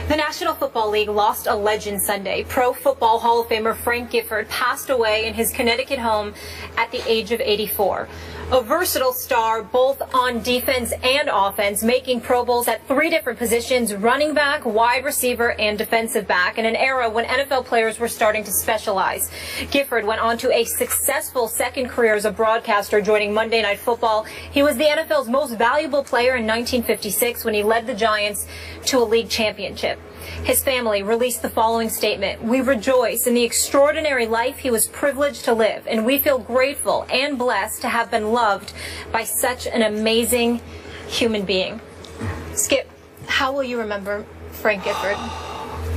The National Football League lost a legend Sunday. Pro Football Hall of Famer Frank Gifford passed away in his Connecticut home at the age of 84. A versatile star both on defense and offense, making Pro Bowls at 3 different positions: running back, wide receiver, and defensive back, in an era when NFL players were starting to specialize. Gifford went on to a successful second career as a broadcaster, joining Monday Night Football. He was the NFL's most valuable player in 1956 when he led the Giants to a league championship. His family released the following statement: "We rejoice in the extraordinary life he was privileged to live, and we feel grateful and blessed to have been loved by such an amazing human being." Skip, how will you remember Frank Gifford?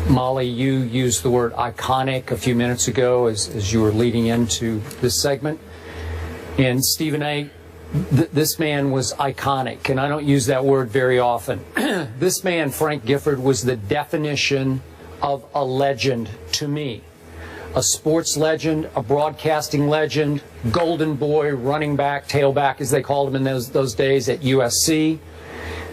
Molly, you used the word iconic a few minutes ago as you were leading into this segment. And Stephen A., this man was iconic, and I don't use that word very often. This man, Frank Gifford, was the definition of a legend to me. A sports legend, a broadcasting legend, golden boy, running back, tailback, as they called him in those days at USC.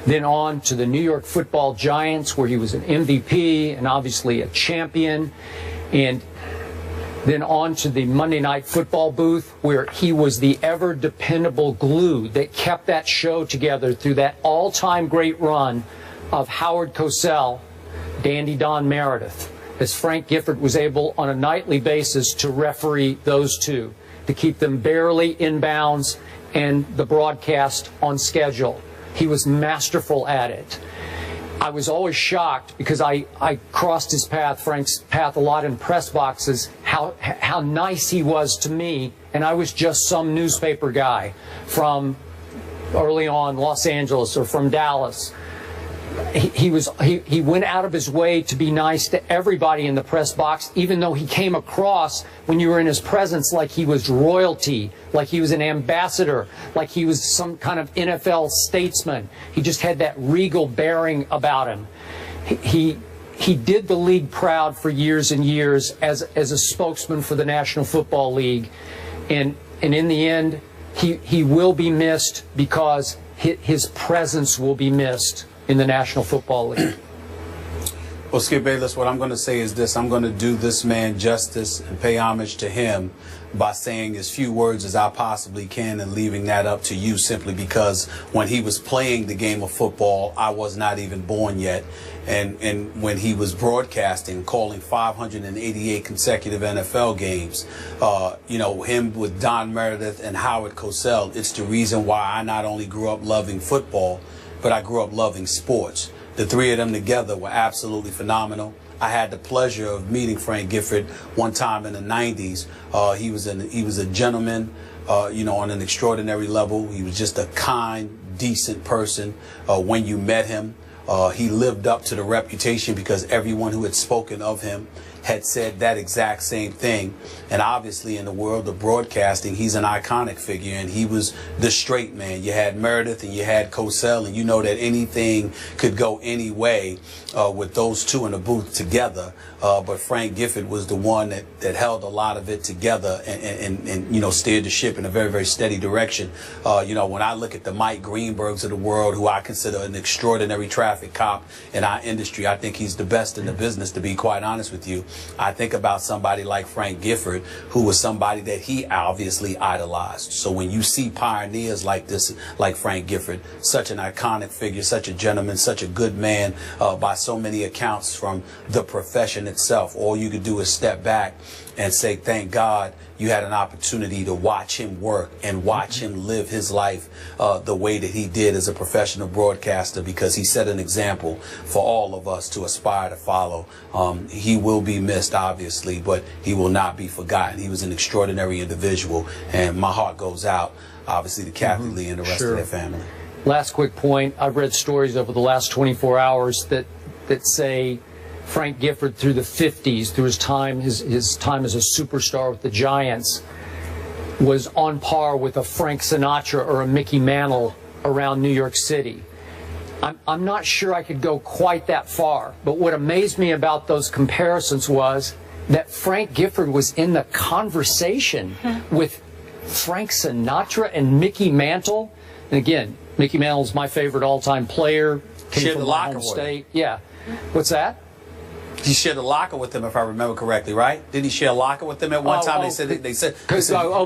Then on to the New York Football Giants, where he was an MVP and obviously a champion. And then on to the Monday Night Football booth, where he was the ever dependable glue that kept that show together through that all-time great run of Howard Cosell, Dandy Don Meredith, as Frank Gifford was able on a nightly basis to referee those two, to keep them barely in bounds and the broadcast on schedule. He was masterful at it. I was always shocked, because I crossed his path, Frank's path, a lot in press boxes, how nice he was to me, and I was just some newspaper guy from early on Los Angeles or from Dallas. He went out of his way to be nice to everybody in the press box, even though he came across, when you were in his presence, like he was royalty, like he was an ambassador, like he was some kind of NFL statesman. He just had that regal bearing about him. He did the league proud for years and years as a spokesman for the National Football League, and in the end, he will be missed, because his presence will be missed in the National Football League. Well, Skip Bayless, what I'm going to say is this: I'm going to do this man justice and pay homage to him by saying as few words as I possibly can, and leaving that up to you, simply because when he was playing the game of football, I was not even born yet. And when he was broadcasting, calling 588 consecutive NFL games, you know, him with Don Meredith and Howard Cosell, it's the reason why I not only grew up loving football, but I grew up loving sports. The 3 of them together were absolutely phenomenal. I had the pleasure of meeting Frank Gifford one time in the 90s. He was a gentleman, you know, on an extraordinary level. He was just a kind, decent person. When you met him, he lived up to the reputation, because everyone who had spoken of him had said that exact same thing. And obviously in the world of broadcasting, he's an iconic figure, and he was the straight man. You had Meredith and you had Cosell, and you know that anything could go any way with those two in the booth together. But Frank Gifford was the one that held a lot of it together and you know, steered the ship in a very, very steady direction. You know, when I look at the Mike Greenbergs of the world, who I consider an extraordinary traffic cop in our industry, I think he's the best in the business, to be quite honest with you. I think about somebody like Frank Gifford, who was somebody that he obviously idolized. So when you see pioneers like this, like Frank Gifford, such an iconic figure, such a gentleman, such a good man, by so many accounts from the profession itself, all you could do is step back and say, thank God you had an opportunity to watch him work and watch him live his life the way that he did as a professional broadcaster, because he set an example for all of us to aspire to follow. He will be missed, obviously, but he will not be forgotten. He was an extraordinary individual, and my heart goes out, obviously, to Kathy Lee and the rest of their family. Last quick point: I've read stories over the last 24 hours that say Frank Gifford, through the 50s, through his time as a superstar with the Giants, was on par with a Frank Sinatra or a Mickey Mantle around New York City. I'm not sure I could go quite that far, but what amazed me about those comparisons was that Frank Gifford was in the conversation with Frank Sinatra and Mickey Mantle. And again, Mickey Mantle's my favorite all-time player. Came from my home state. Yeah. What's that? he shared a locker with them, if I remember correctly, right? Did he share a locker with them at one time? They said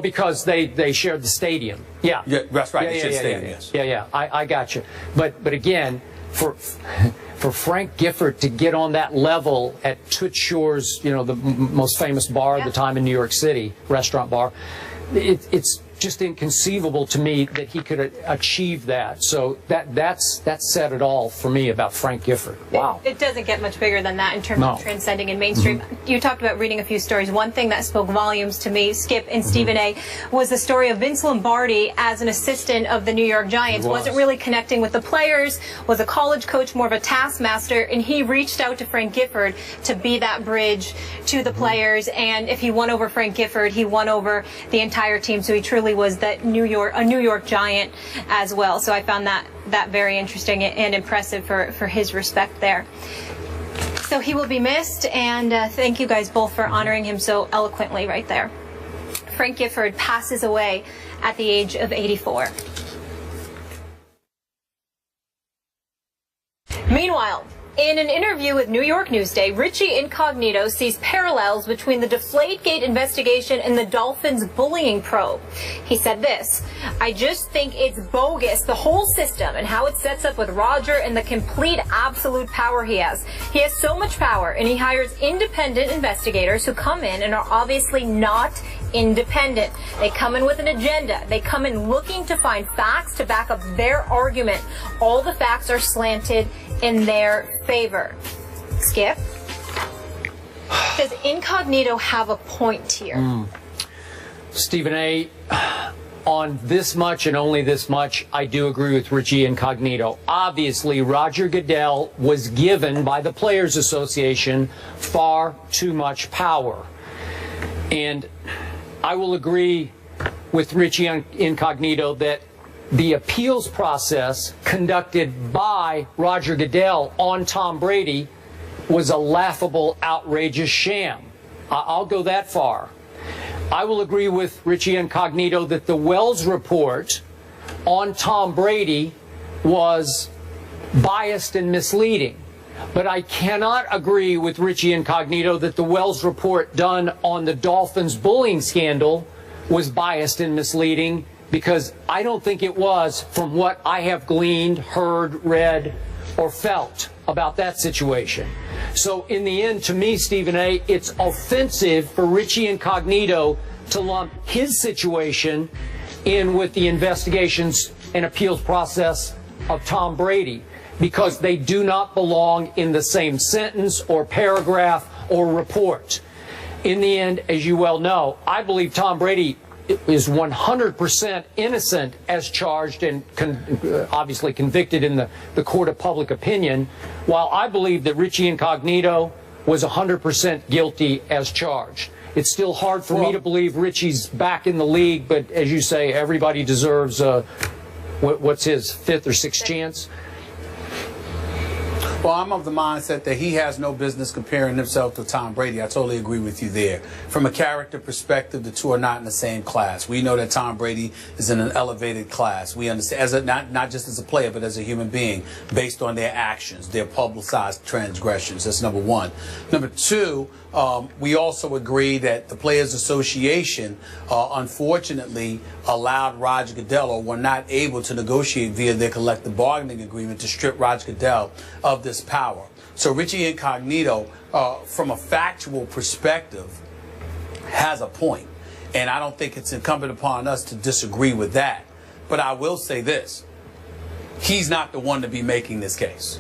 because they shared the stadium. Yeah, that's right. They shared the stadium. Yes. Yeah. I got you. But again, for Frank Gifford to get on that level at Toots Shor's, the most famous bar at the time in New York City, restaurant bar, it's just inconceivable to me that he could achieve that. So that said it all for me about Frank Gifford. Wow. It doesn't get much bigger than that in terms of transcending in mainstream. You talked about reading a few stories. One thing that spoke volumes to me, Skip and Stephen A., was the story of Vince Lombardi as an assistant of the New York Giants. Wasn't really connecting with the players, was a college coach, more of a taskmaster, and he reached out to Frank Gifford to be that bridge to the players. And if he won over Frank Gifford, he won over the entire team. So he truly was that a New York Giant as well. So I found that very interesting and impressive for his respect there. So he will be missed, and thank you guys both for honoring him so eloquently right there. Frank Gifford passes away at the age of 84. Meanwhile, in an interview with New York Newsday, Richie Incognito sees parallels between the Deflategate investigation and the Dolphins' bullying probe. He said this: "I just think it's bogus, the whole system and how it sets up with Roger and the complete absolute power he has. He has so much power, and he hires independent investigators who come in and are obviously not independent. They come in with an agenda. They come in looking to find facts to back up their argument. All the facts are slanted in their favor." Skip, does Incognito have a point here? Stephen A., on this much and only this much, I do agree with Richie Incognito. Obviously, Roger Goodell was given by the Players Association far too much power. And I will agree with Richie Incognito that the appeals process conducted by Roger Goodell on Tom Brady was a laughable, outrageous sham. I'll go that far. I will agree with Richie Incognito that the Wells report on Tom Brady was biased and misleading. But I cannot agree with Richie Incognito that the Wells report done on the Dolphins bullying scandal was biased and misleading, because I don't think it was, from what I have gleaned, heard, read, or felt about that situation. So in the end, to me, Stephen A., it's offensive for Richie Incognito to lump his situation in with the investigations and appeals process of Tom Brady, because they do not belong in the same sentence or paragraph or report. In the end, as you well know, I believe Tom Brady is 100% innocent as charged and obviously convicted in the court of public opinion, while I believe that Richie Incognito was 100% guilty as charged. It's still hard for me to believe Richie's back in the league, but as you say, everybody deserves what's his fifth or sixth chance? Well, I'm of the mindset that he has no business comparing himself to Tom Brady. I totally agree with you there. From a character perspective, the two are not in the same class. We know that Tom Brady is in an elevated class. We understand, not just as a player, but as a human being, based on their actions, their publicized transgressions. That's number one. Number two, we also agree that the Players Association, unfortunately, allowed Roger Goodell, or were not able to negotiate via their collective bargaining agreement, to strip Roger Goodell of this power. So Richie Incognito, from a factual perspective, has a point. And I don't think it's incumbent upon us to disagree with that. But I will say this: he's not the one to be making this case.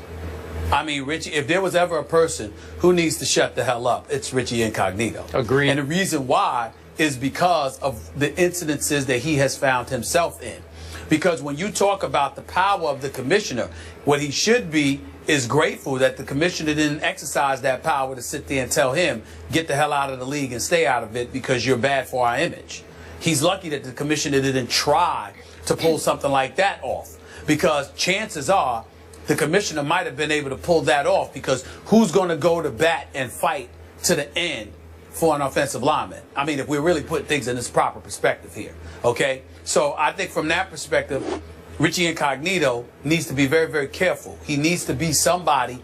I mean, Richie, if there was ever a person who needs to shut the hell up, it's Richie Incognito. Agreed. And the reason why is because of the incidences that he has found himself in. Because when you talk about the power of the commissioner, what he should be is grateful that the commissioner didn't exercise that power to sit there and tell him, get the hell out of the league and stay out of it because you're bad for our image. He's lucky that the commissioner didn't try to pull something like that off, because chances are the commissioner might have been able to pull that off, because who's going to go to bat and fight to the end for an offensive lineman? I mean, if we're really putting things in this proper perspective here, okay? So I think from that perspective, Richie Incognito needs to be very, very careful. He needs to be somebody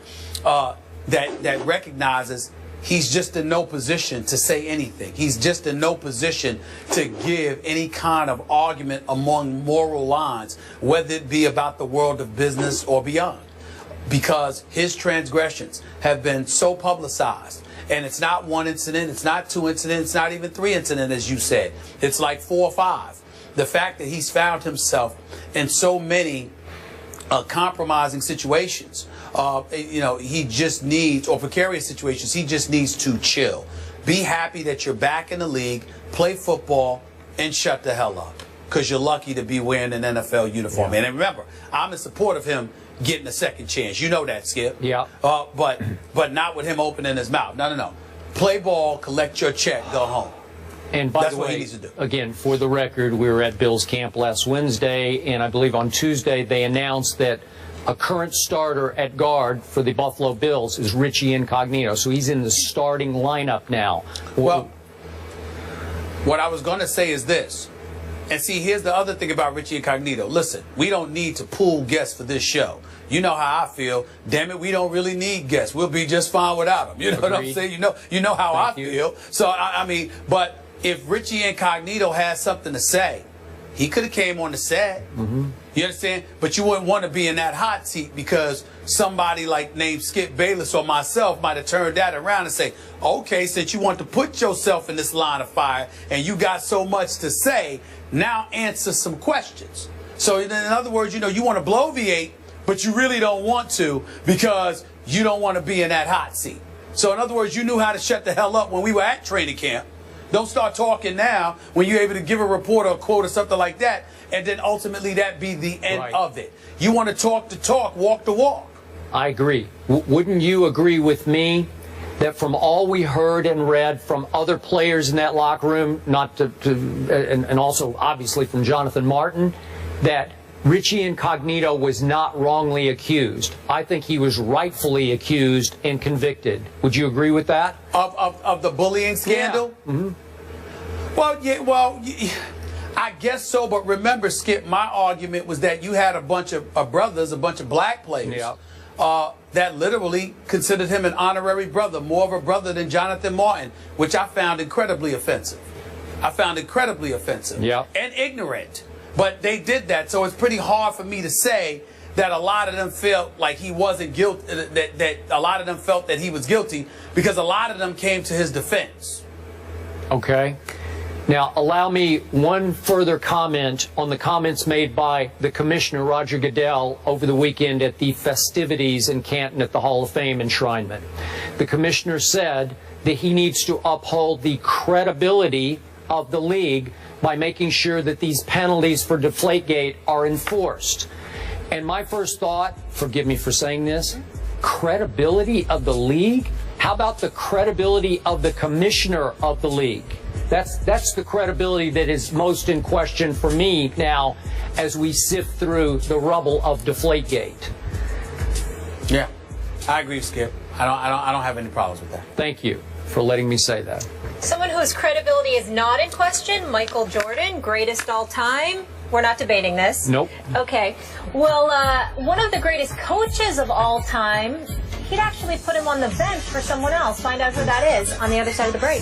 that recognizes he's just in no position to say anything. He's just in no position to give any kind of argument among moral lines, whether it be about the world of business or beyond, because his transgressions have been so publicized. And it's not one incident, it's not two incidents, it's not even three incidents, as you said. It's like 4 or 5. The fact that he's found himself in so many compromising situations, he just needs, or precarious situations, he just needs to chill. Be happy that you're back in the league, play football, and shut the hell up. Because you're lucky to be wearing an NFL uniform. Yeah. And remember, I'm in support of him getting a second chance. You know that, Skip. Yeah. But not with him opening his mouth. No. Play ball, collect your check, go home. And by That's the way, what he needs to do. Again, for the record, we were at Bill's camp last Wednesday, and I believe on Tuesday they announced that a current starter at guard for the Buffalo Bills is Richie Incognito. So he's in the starting lineup now. Well, what I was going to say is this. And see, here's the other thing about Richie Incognito. Listen, we don't need to pool guests for this show. You know how I feel. Damn it, we don't really need guests. We'll be just fine without them. You know what I'm saying? You know how I feel. So, I mean, but if Richie Incognito has something to say, he could have came on the set. Mm-hmm. You understand? But you wouldn't want to be in that hot seat because somebody like named Skip Bayless or myself might have turned that around and say, okay, since you want to put yourself in this line of fire and you got so much to say, now answer some questions. So in other words, you want to bloviate, but you really don't want to because you don't want to be in that hot seat. So in other words, you knew how to shut the hell up when we were at training camp. Don't start talking now when you're able to give a report or a quote or something like that, and then ultimately that be the end of it. You want to talk the talk, walk the walk. I agree. Wouldn't you agree with me that from all we heard and read from other players in that locker room, and also obviously from Jonathan Martin, that Richie Incognito was not wrongly accused? I think he was rightfully accused and convicted. Would you agree with that? Of the bullying scandal? Yeah. Mm-hmm. Well, I guess so. But remember, Skip, my argument was that you had a bunch of brothers, a bunch of black players, that literally considered him an honorary brother, more of a brother than Jonathan Martin, which I found incredibly offensive. And ignorant. But they did that, so it's pretty hard for me to say that a lot of them felt like he wasn't guilty, that a lot of them felt that he was guilty, because a lot of them came to his defense. Okay. Now, allow me one further comment on the comments made by the Commissioner, Roger Goodell, over the weekend at the festivities in Canton at the Hall of Fame enshrinement. The Commissioner said that he needs to uphold the credibility of the league by making sure that these penalties for Deflategate are enforced. And my first thought, forgive me for saying this, credibility of the league? How about the credibility of the commissioner of the league? That's the credibility that is most in question for me now as we sift through the rubble of Deflategate. Yeah, I agree, Skip. I don't have any problems with that. Thank you for letting me say that. Someone whose credibility is not in question, Michael Jordan, greatest all time. We're not debating this. Nope. Okay. Well, one of the greatest coaches of all time, he'd actually put him on the bench for someone else. Find out who that is on the other side of the break.